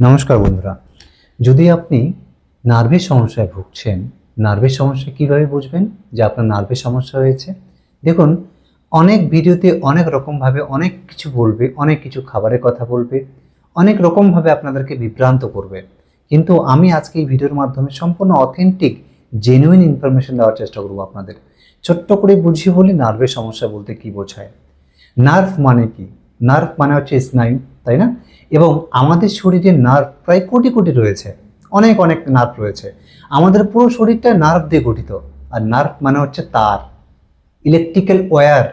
নমস্কার বন্ধুরা, যদি আপনি নার্ভের সমস্যায় ভুগছেন, নার্ভের সমস্যা কিভাবে বুঝবেন যে আপনার নার্ভের সমস্যা হয়েছে? দেখুন, অনেক ভিডিওতে অনেক রকমভাবে অনেক কিছু বলবে, অনেক কিছু খাবারের কথা বলবে, অনেক রকমভাবে আপনাদেরকে বিভ্রান্ত করবে। কিন্তু আমি আজকে এই ভিডিওর মাধ্যমে সম্পূর্ণ অথেন্টিক জেনুইন ইনফরমেশন দেওয়ার চেষ্টা করব আপনাদের। ছোট্ট করে বুঝিয়ে বলি নার্ভের সমস্যা বলতে কি বোঝায়। নার্ভ মানে কি? নার্ভ মানে হচ্ছে স্নায়ু, তাই না? এবং আমাদের শরীরে নার্ভ প্রায় কোটি কোটি রয়েছে, অনেক অনেক নার্ভ রয়েছে। আমাদের পুরো শরীরটা নার্ভ দিয়ে গঠিত। আর নার্ভ মানে হচ্ছে তার, ইলেকট্রিক্যাল ওয়্যার,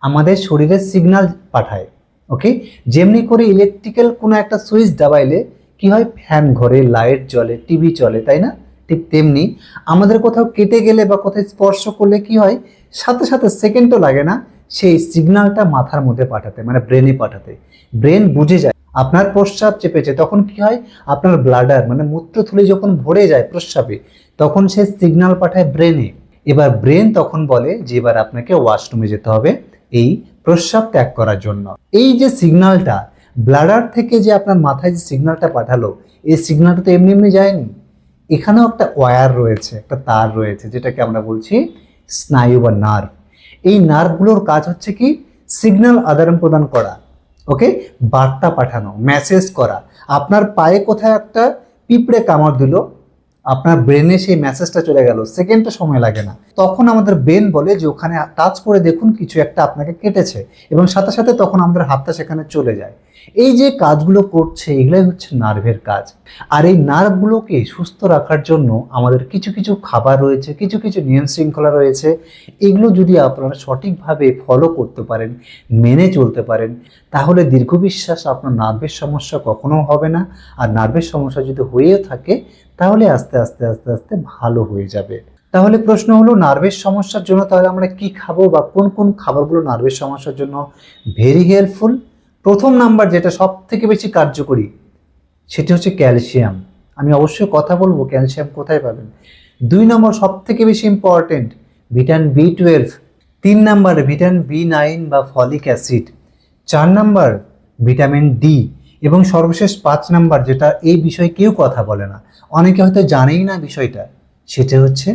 আমাদের শরীরে সিগন্যাল পাঠায়। ওকে, যেমনি করে ইলেকট্রিক্যাল কোনো একটা সুইচ দাবাইলে কি হয়, ফ্যান ঘরে, লাইট জ্বলে, টিভি চলে, তাই না? ঠিক তেমনি আমাদের কোথাও কেটে গেলে বা কোথাও স্পর্শ করলে কি হয়, সাথে সাথে সেকেন্ডও লাগে না সেই সিগন্যালটা মাথার মধ্যে পাঠাতে, মানে ব্রেনে পাঠাতে। ব্রেন বুঝে যায় আপনার প্রস্রাব চেপেছে, তখন কি হয়, আপনার ব্লাডার মানে মূত্রথলি যখন ভরে যায় প্রস্রাবে, তখন সে সিগন্যাল পাঠায় ব্রেনে। এবার ব্রেন তখন বলে যে এবার আপনাকে ওয়াশরুমে যেতে হবে এই প্রস্রাব ত্যাগ করার জন্য। এই যে সিগন্যালটা ব্লাডার থেকে যে আপনার মাথায় যে সিগন্যালটা পাঠালো, এই সিগন্যালটা তো এমনি এমনি যায়নি। এখানেও একটা ওয়্যার রয়েছে, একটা তার রয়েছে, যেটাকে আমরা বলছি স্নায়ু বা নার্ভ। এই নার্ভগুলোর কাজ হচ্ছে কি, সিগন্যাল আদান প্রদান করা। ওকে, বার্তা পাঠানো, মেসেজ করা। আপনার পায়ে কোথায় একটা পিঁপড়ে কামড় দিল, আপনার ব্রেনে সেই মেসেজটা চলে গেল, সেকেন্ডটা সময় লাগে না। তখন আমাদের ব্রেন বলে যে ওখানে টাচ করে দেখুন কিছু একটা আপনাকে কেটেছে, এবং সাথে সাথে তখন আমাদের হাতটা সেখানে চলে যায়। এই যে কাজগুলো করছে, এগুলাই হচ্ছে নার্ভের কাজ। আর এই নার্ভগুলোকে সুস্থ রাখার জন্য আমাদের কিছু কিছু খাবার রয়েছে, কিছু কিছু নিয়ম শৃঙ্খলা রয়েছে। এগুলো যদি আপনারা সঠিকভাবে ফলো করতে পারেন, মেনে চলতে পারেন, তাহলে দীর্ঘ বিশ্বাস আপনার নার্ভের সমস্যা কখনো হবে না। আর নার্ভের সমস্যা যদি হয়েও থাকে, তাহলে আস্তে আস্তে আস্তে আস্তে ভালো হয়ে যাবে। তাহলে প্রশ্ন হলো, নার্ভের সমস্যার জন্য তাহলে আমরা কি খাবো, বা কোন কোন খাবারগুলো নার্ভের সমস্যার জন্য ভেরি হেল্পফুল? প্রথম নাম্বার যেটা সব থেকে বেশি কার্যকরী, সেটি হচ্ছে ক্যালসিয়াম। আমি অবশ্যই কথা বলবো ক্যালসিয়াম কোথায় পাবেন। 2 নম্বর সব থেকে বেশি ইম্পর্টেন্ট, ভিটামিন B12। 3 নম্বর ভিটামিন B9 বা ফলিক অ্যাসিড। 4 নম্বর ভিটামিন ডি। এবং সর্বশেষ 5 নম্বর, যেটা এই বিষয়ে কেউ কথা বলে না, অনেকে হয়তো জানেই না বিষয়টা, সেটা হচ্ছে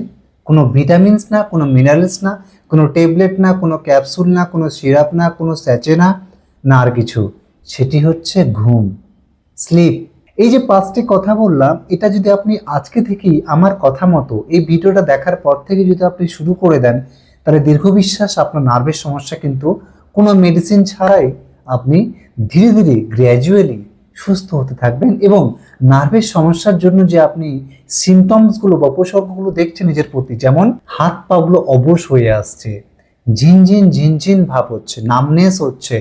কোনো ভিটামিনস না, কোনো মিনারেলস না, কোনো ট্যাবলেট না, কোনো ক্যাপসুল না, কোনো সিরাপ না, কোনো স্যাচে না, না আর কিছু, সেটি হচ্ছে ঘুম, স্লিপ। এই যে 5টি কথা বললাম, এটা যদি আপনি আজকে থেকেই আমার কথা মতো এই ভিডিওটা দেখার পর থেকে যদি আপনি শুরু করে দেন, তাহলে দীর্ঘ বিশ্বাস আপনার নার্ভের সমস্যা কিন্তু কোনো মেডিসিন ছাড়াই আপনি ধীরে ধীরে গ্র্যাজুয়ালি সুস্থ হতে থাকবেন। এবং নার্ভের সমস্যার জন্য যে আপনি সিমটমসগুলো বা উপসর্গগুলো দেখছেন নিজের প্রতি, যেমন হাত পাগুলো অবশ হয়ে আসছে, ঝিনঝিন ঝিনঝিন ভাব হচ্ছে, নামনেস হচ্ছে,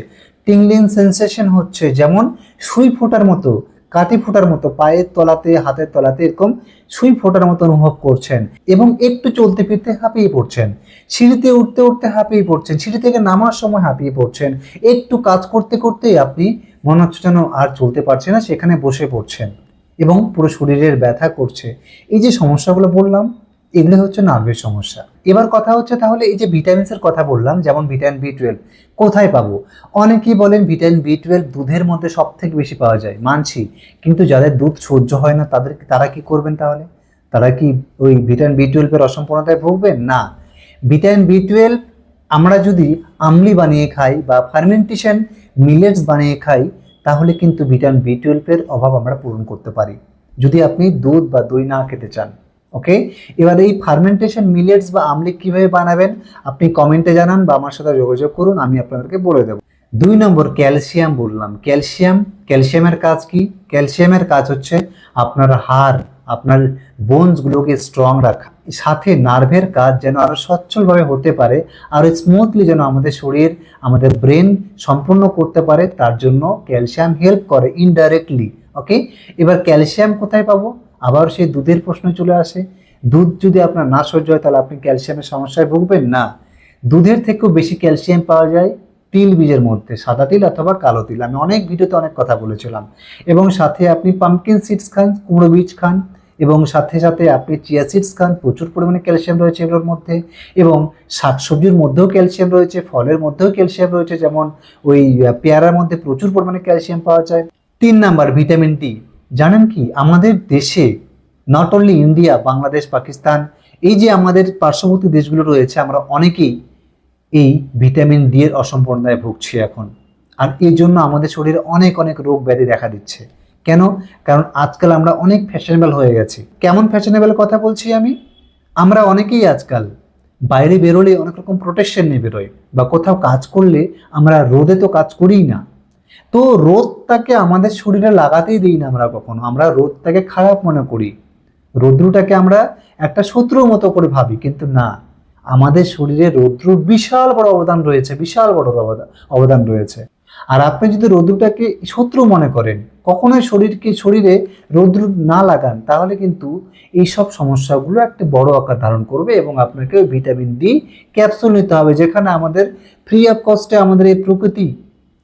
টিংলিং সেন্সেশন হচ্ছে, যেমন সুই ফোটার মতো, কাটি ফোটার মতো পায়ের তলাতে, হাতের তলাতে এরকম সুই ফোটার মতো অনুভব করছেন, এবং একটু চলতে ফিরতে হাঁপিয়ে পড়ছেন, সিঁড়িতে উঠতে উঠতে হাঁপিয়ে পড়ছেন, সিঁড়ি থেকে নামার সময় হাঁপিয়ে পড়ছেন, একটু কাজ করতে করতেই আপনি মনে হচ্ছে যেন আর চলতে পারছেন না, সেখানে বসে পড়ছেন, এবং পুরো শরীরের ব্যথা করছে। এই যে সমস্যাগুলো বললাম, এগুলো হচ্ছে নার্ভের সমস্যা। এবার কথা হচ্ছে, তাহলে এই যে ভিটামিনসের কথা বললাম, যেমন ভিটামিন B12 কোথায় পাবো? অনেকেই বলেন ভিটামিন B12 দুধের মধ্যে সব থেকে বেশি পাওয়া যায়, মানছি। কিন্তু যাদের দুধ সহ্য হয় না, তারা কি করবেন তাহলে? তারা কি ওই ভিটামিন B12 এর অসম্পূর্ণতায় ভুগবেন? না। ভিটামিন B12 আমরা যদি আমলি বানিয়ে খাই বা ফার্মেন্টেশন মিলেটস বানিয়ে খাই, তাহলে কিন্তু ভিটামিন B12 এর অভাব আমরা পূরণ করতে পারি, যদি আপনি দুধ বা দই না খেতে চান। ওকে, এবার এই ফার্মেন্টেশন মিলেটস বা আমলি কিভাবে বানাবেন আপনি কমেন্টে জানান বা আমার সাথে যোগাযোগ করুন, আমি আপনাদেরকে বলে দেবো। 2 নম্বর ক্যালসিয়াম বললাম। ক্যালসিয়ামের কাজ কি? ক্যালসিয়ামের কাজ হচ্ছে আপনার হাড়, আপনার বোনসগুলোকে স্ট্রং রাখা, সাথে নার্ভের কাজ যেন আরো সচ্ছলভাবে হতে পারে, আরো স্মুথলি যেন আমাদের শরীর, আমাদের ব্রেন সম্পূর্ণ করতে পারে, তার জন্য ক্যালসিয়াম হেল্প করে ইনডাইরেক্টলি। ওকে, এবার ক্যালসিয়াম কোথায় পাবো? আবার সেই দুধের প্রশ্ন চলে আসে। দুধ যদি আপনার না সহ্য হয়, তাহলে আপনি ক্যালসিয়ামের সমস্যায় ভুগবেন না। দুধের থেকেও বেশি ক্যালসিয়াম পাওয়া যায় তিল বীজের মধ্যে, সাদা তিল অথবা কালো তিল, আমি অনেক ভিডিওতে অনেক কথা বলেছিলাম। এবং সাথে আপনি পাম্পকিন সিডস খান, কুমড়ো বীজ খান, এবং সাথে সাথে আপনি চিয়া সিডস খান, প্রচুর পরিমাণে ক্যালসিয়াম রয়েছে এগুলোর মধ্যে। এবং শাকসবজির মধ্যেও ক্যালসিয়াম রয়েছে, ফলের মধ্যেও ক্যালসিয়াম রয়েছে, যেমন ওই পেয়ারার মধ্যে প্রচুর পরিমাণে ক্যালসিয়াম পাওয়া যায়। 3 নাম্বার ভিটামিন ডি। জানেন কি, আমাদের দেশে not only India, Bangladesh, Pakistan, এই যে আমাদের পার্শ্ববর্তী দেশগুলো রয়েছে, আমরা অনেকেই এই ভিটামিন ডি এর অসম্পূর্ণতায় ভুগছি এখন। আর এই জন্য আমাদের শরীরে অনেক অনেক রোগ ব্যাধি দেখা দিচ্ছে। কেন? কারণ আজকাল আমরা অনেক ফ্যাশনেবল হয়ে গেছি। কেমন ফ্যাশনেবল কথা বলছি আমি? আমরা অনেকেই আজকাল বাইরে বেরোলে অনেক রকম প্রোটেকশন নিয়ে বেরোই, বা কোথাও কাজ করলে আমরা রোদে তো কাজ করিই না। তো রোদটাকে আমাদের শরীরে লাগাতেই দিই না আমরা কখনো। আমরা রোদটাকে খারাপ মনে করি, রৌদ্রটাকে আমরা একটা শত্রুর মতো করে ভাবি, কিন্তু না, আমাদের শরীরে রৌদ্রুর বিশাল বড় অবদান রয়েছে, বিশাল বড় অবদান রয়েছে। আর আপনি যদি রৌদ্রটাকে শত্রু মনে করেন, কখনোই শরীরে রৌদ্র না লাগান, তাহলে কিন্তু এইসব সমস্যাগুলো একটা বড় আকার ধারণ করবে এবং আপনাকে ভিটামিন ডি ক্যাপসুল নিতে হবে, যেখানে আমাদের ফ্রি অফ কস্টে আমাদের এই প্রকৃতি,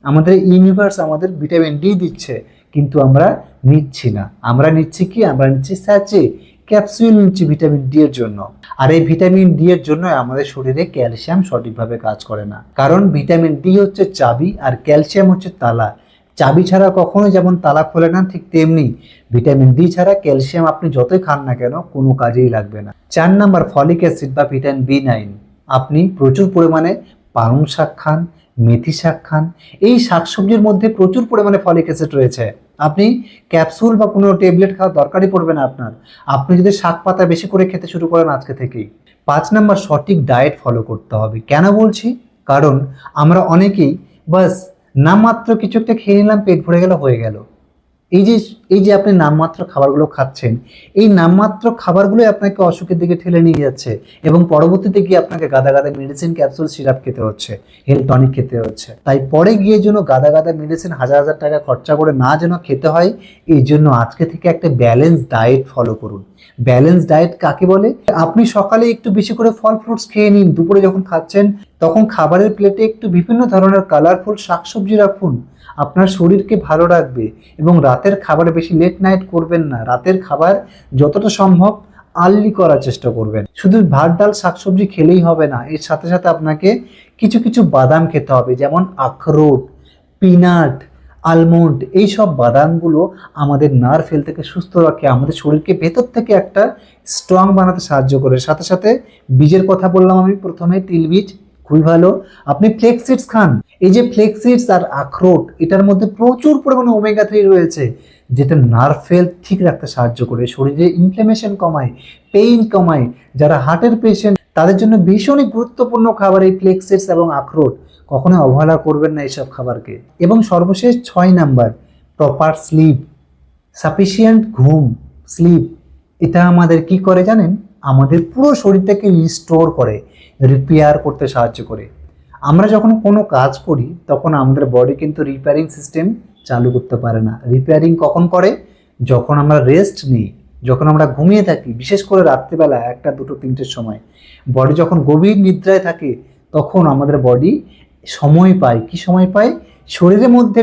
আমাদের ইউনিভার্স আমাদের ভিটামিন ডি দিচ্ছে, কিন্তু আমরা নিচ্ছি না। আমরা নিচ্ছি কি? আমরা নিচ্ছি স্যাচে ক্যাপসুল নিচ্ছি ভিটামিন ডি এর জন্য। আর এই ভিটামিন ডি এর জন্য আমাদের শরীরে ক্যালসিয়াম সঠিকভাবে কাজ করে না, কারণ ভিটামিন ডি হচ্ছে চাবি আর ক্যালসিয়াম হচ্ছে তালা। চাবি ছাড়া কখনো যেমন তালা খোলে না, ঠিক তেমনি ভিটামিন ডি ছাড়া ক্যালসিয়াম আপনি যতই খান না কেন কোনো কাজেই লাগবে না। 4 নাম্বার, ফলিক অ্যাসিড বা ভিটামিন বি9। আপনি প্রচুর পরিমাণে পালং শাক খান, মেথি শাক খান, এই শাকসবজির মধ্যে প্রচুর পরিমাণে ফলিক অ্যাসিড রয়েছে। আপনি ক্যাপসুল বা কোনো ট্যাবলেট খাওয়ার দরকারই পড়বে না আপনার, আপনি যদি শাক পাতা বেশি করে খেতে শুরু করেন আজকে থেকেই। 5 নাম্বার, সঠিক ডায়েট ফলো করতে হবে। কেন বলছি? কারণ আমরা অনেকেই বাস নামমাত্র কিছু একটা খেয়ে নিলাম, পেট ভরে গেল, হয়ে গেল। এই যে আপনি নামমাত্র খাবারগুলো খাচ্ছেন, এই নামমাত্র খাবারগুলোই আপনাকে অসুখের দিকে ঠেলে নিয়ে যাচ্ছে এবং পরবর্তীতে গিয়ে আপনাকে গাদা গাদা মেডিসিন, ক্যাপসুল, সিরাপ খেতে হচ্ছে, হেলথ টনিক খেতে হচ্ছে। তাই পরে গিয়ে যেন গাদা গাদা মেডিসিন হাজার হাজার টাকা খরচা করে না যেন খেতে হয়, এই জন্য আজকে থেকে একটা ব্যালেন্স ডায়েট ফলো করুন। ব্যালেন্স ডায়েট কাকে বলে? আপনি সকালে একটু বেশি করে ফল ফ্রুটস খেয়ে নিন, দুপুরে যখন খাচ্ছেন তখন খাবারের প্লেটে একটু বিভিন্ন ধরনের কালারফুল শাকসবজি রাখুন, আপনার শরীরকে ভালো রাখবে। এবং রাতের খাবারে বেশি লেট নাইট করবেন না, রাতের খাবার যতটা সম্ভব আর্লি করার চেষ্টা করবেন। শুধু ভাত ডাল শাকসবজি খেলেই হবে না, এর সাথে সাথে আপনাকে কিছু কিছু বাদাম খেতে হবে, যেমন আখরোট, পিনাট, আলমন্ড। এইসব বাদামগুলো আমাদের নার্ভ হেলথ থেকে সুস্থ রাখে, আমাদের শরীরকে ভেতর থেকে একটা স্ট্রং বানাতে সাহায্য করে। সাথে সাথে বীজের কথা বললাম আমি প্রথমে, তিল বীজ খুবই ভালো। আপনি ফ্লেক্স সিডস খান। এই যে ফ্লেক্স সিডস আর আখরোট, এটার মধ্যে প্রচুর পরিমাণে ওমেগা 3 রয়েছে, যেটা নার্ভ হেলথ ঠিক রাখতে সাহায্য করে, শরীরে ইনফ্ল্যামেশন কমায়, পেইন কমায়। যারা হার্টের পেশেন্ট তাদের জন্য ভীষণই গুরুত্বপূর্ণ খাবার এই ফ্লেক্স সিডস এবং আখরোট। কখনো অবহেলা করবেন না এইসব খাবারকে। এবং সর্বশেষ 6 নাম্বার, প্রপার স্লিপ, সাফিসিয়েন্ট ঘুম, স্লিপ। এটা আমাদের কি করে জানেন? আমাদের পুরো শরীরটাকে রিস্টোর করে, রিপেয়ার করতে সাহায্য করে। আমরা যখন কোনো কাজ করি তখন আমাদের বডি কিন্তু রিপেয়ারিং সিস্টেম চালু করতে পারে না। রিপেয়ারিং কখন করে? যখন আমরা রেস্ট নিই, যখন আমরা ঘুমিয়ে থাকি, বিশেষ করে রাত্রিবেলা 1টা 2টো 3টের সময় বডি যখন গভীর নিদ্রায় থাকে, তখন আমাদের বডি সময় পায়। কি সময় পায়? শরীরের মধ্যে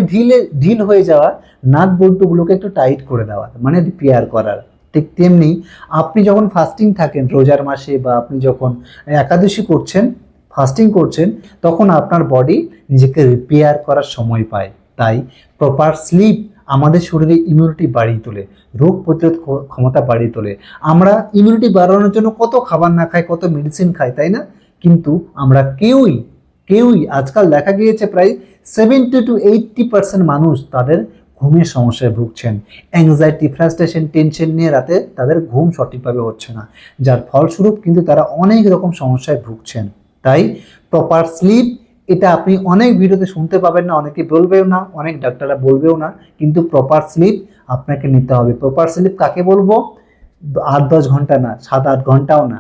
ঢিল হয়ে যাওয়া নাট বল্টুগুলোকে একটু টাইট করে দেওয়ার, মানে রিপেয়ার করার। ঠিক তেমনি আপনি যখন ফাস্টিং থাকেন রোজার মাসে, বা আপনি যখন একাদশী করছেন, ফাস্টিং করছেন, তখন আপনার বডি নিজেকে রিপেয়ার করার সময় পায়। তাই প্রপার স্লিপ আমাদের শরীরে ইমিউনিটি বাড়িয়ে তোলে, রোগ প্রতিরোধ ক্ষমতা বাড়িয়ে তোলে। আমরা ইমিউনিটি বাড়ানোর জন্য কত খাবার না খাই, কত মেডিসিন খাই, তাই না? কিন্তু আমরা কেউই আজকাল দেখা গিয়েছে প্রায় 70-80% মানুষ তাদের ঘুমের সমস্যায় ভুগছেন। অ্যাংজাইটি, ফ্রাস্ট্রেশন, টেনশন নিয়ে রাতে তাদের ঘুম সঠিকভাবে হচ্ছে না, যার ফলস্বরূপ কিন্তু তারা অনেক রকম সমস্যায় ভুগছেন। তাই প্রপার স্লিপ, এটা আপনি অনেক ভিডিওতে শুনতে পাবেন না, অনেকে বলবেও না, অনেক ডাক্তাররা বলবেও না, কিন্তু প্রপার স্লিপ আপনাকে নিতে হবে। প্রপার স্লিপ কাকে বলবো? 8-10 ঘন্টা না, 7-8 ঘন্টাও না।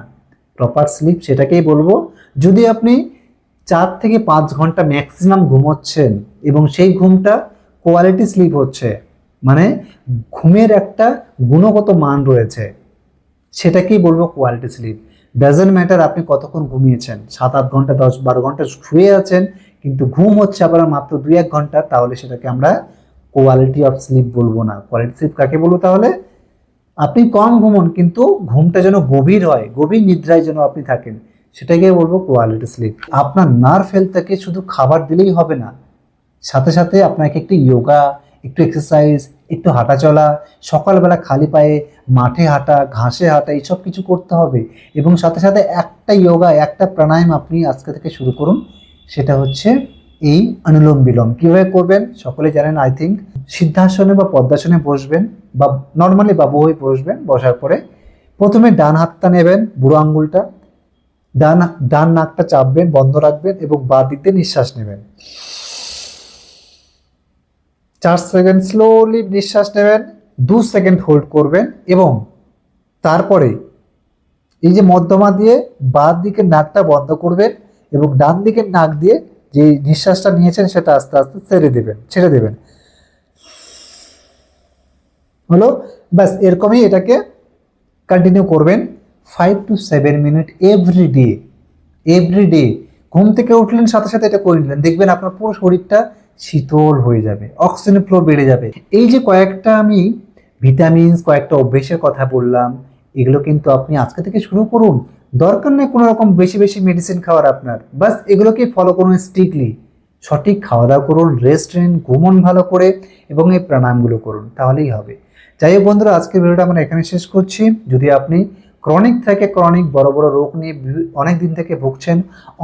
প্রপার স্লিপ সেটাকেই বলবো যদি আপনি 4 থেকে 5 ঘন্টা ম্যাক্সিমাম ঘুমোচ্ছেন এবং সেই ঘুমটা কোয়ালিটি স্লিপ হচ্ছে, মানে ঘুমের একটা গুণগত মান রয়েছে, সেটাকেই বলবো কোয়ালিটি স্লিপ। ডাজেন্ট ম্যাটার আপনি কতক্ষণ ঘুমিয়েছেন, 7-8 ঘন্টা, 10-12 ঘন্টা শুয়ে আছেন, কিন্তু ঘুম হচ্ছে আপনার মাত্র 2-1 ঘন্টা, তাহলে সেটাকে আমরা কোয়ালিটি অফ স্লিপ বলবো না। কোয়ালিটি স্লিপ কাকে বলবো তাহলে? আপনি কম ঘুমন, কিন্তু ঘুমটা যেন গভীর হয়, গভীর নিদ্রায় যেন আপনি থাকেন, সেটাকে বলবো কোয়ালিটি স্লিপ। আপনার নার্ভ হেলথটাকে শুধু খাবার দিলেই হবে না, সাথে সাথে আপনাকে একটু যোগা, একটু এক্সারসাইজ, একটু হাঁটা চলা, সকালবেলা খালি পায়ে মাঠে হাঁটা, ঘাসে হাঁটা, এইসব কিছু করতে হবে। এবং সাথে সাথে একটা যোগা, একটা প্রাণায়াম আপনি আজকে থেকে শুরু করুন, সেটা হচ্ছে এই অনুলোম বিলোম। কিভাবে করবেন সকলে জানেন আই থিঙ্ক। সিদ্ধাসনে বা পদ্মাসনে বসবেন, বা নর্মালি বাবু হয়ে বসবেন। বসার পরে প্রথমে ডান হাতটা নেবেন, বুড়ো আঙ্গুলটা, ডান ডান নাকটা চাপবেন, বন্ধ রাখবেন এবং বাঁ দিক দিয়ে নিঃশ্বাস নেবেন। 4 সেকেন্ড স্লোলি নিঃশ্বাস নেবেন, 2 সেকেন্ড হোল্ড করবেন এবং তারপরে এই যে মধ্যমা দিয়ে বাঁ দিকের নাকটা বন্ধ করবেন এবং ডান দিকের নাক দিয়ে যে নিঃশ্বাসটা নিয়েছেন সেটা আস্তে আস্তে ছেড়ে দেবেন। হলো, ব্যাস এরকমই এটাকে কন্টিনিউ করবেন 5 to 7 মিনিট এভরি ডে। ঘুম থেকে উঠলেন সাথে সাথে এটা করে নিলেন, দেখবেন আপনার পুরো শরীরটা শীতল হয়ে যাবে, অক্সিজেন ফ্লো বেড়ে যাবে। এই যে কয়েকটা আমি ভিটামিনস, কয়েকটা অভ্যেসের কথা বললাম, এগুলো কিন্তু আপনি আজকে থেকে শুরু করুন। দরকার নেই কোনো রকম বেশি বেশি মেডিসিন খাওয়ার আপনার, বাস এগুলোকে ফলো করুন স্ট্রিক্টলি। সঠিক খাওয়া দাওয়া করুন, রেস্ট নিন, ঘুমন ভালো করে এবং এই প্রাণায়ামগুলো করুন, তাহলেই হবে। যাই হোক বন্ধুরা, আজকের ভিডিওটা আমরা এখানে শেষ করছি। যদি আপনি ক্রনিক বড় বড় রোগ নিয়ে অনেক দিন থেকে ভুগছেন,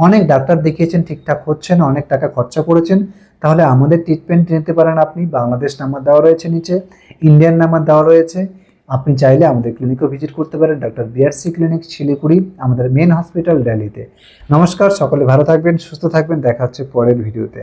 অনেক ডাক্তার দেখিয়েছেন, ঠিকঠাক হচ্ছে না, অনেক টাকা খরচা করেছেন, তাহলে আমাদের ট্রিটমেন্ট নিতে পারেন আপনি। বাংলাদেশ নাম্বার দেওয়া রয়েছে নিচে, ইন্ডিয়ান নাম্বার দেওয়া রয়েছে। আপনি চাইলে আমাদের ক্লিনিকও ভিজিট করতে পারেন, ডক্টর বিআরসি ক্লিনিক, শিলিগুড়ি, আমাদের মেন হসপিটাল, দিল্লিতে। নমস্কার, সকলে ভালো থাকবেন, সুস্থ থাকবেন, দেখা হচ্ছে পরের ভিডিওতে।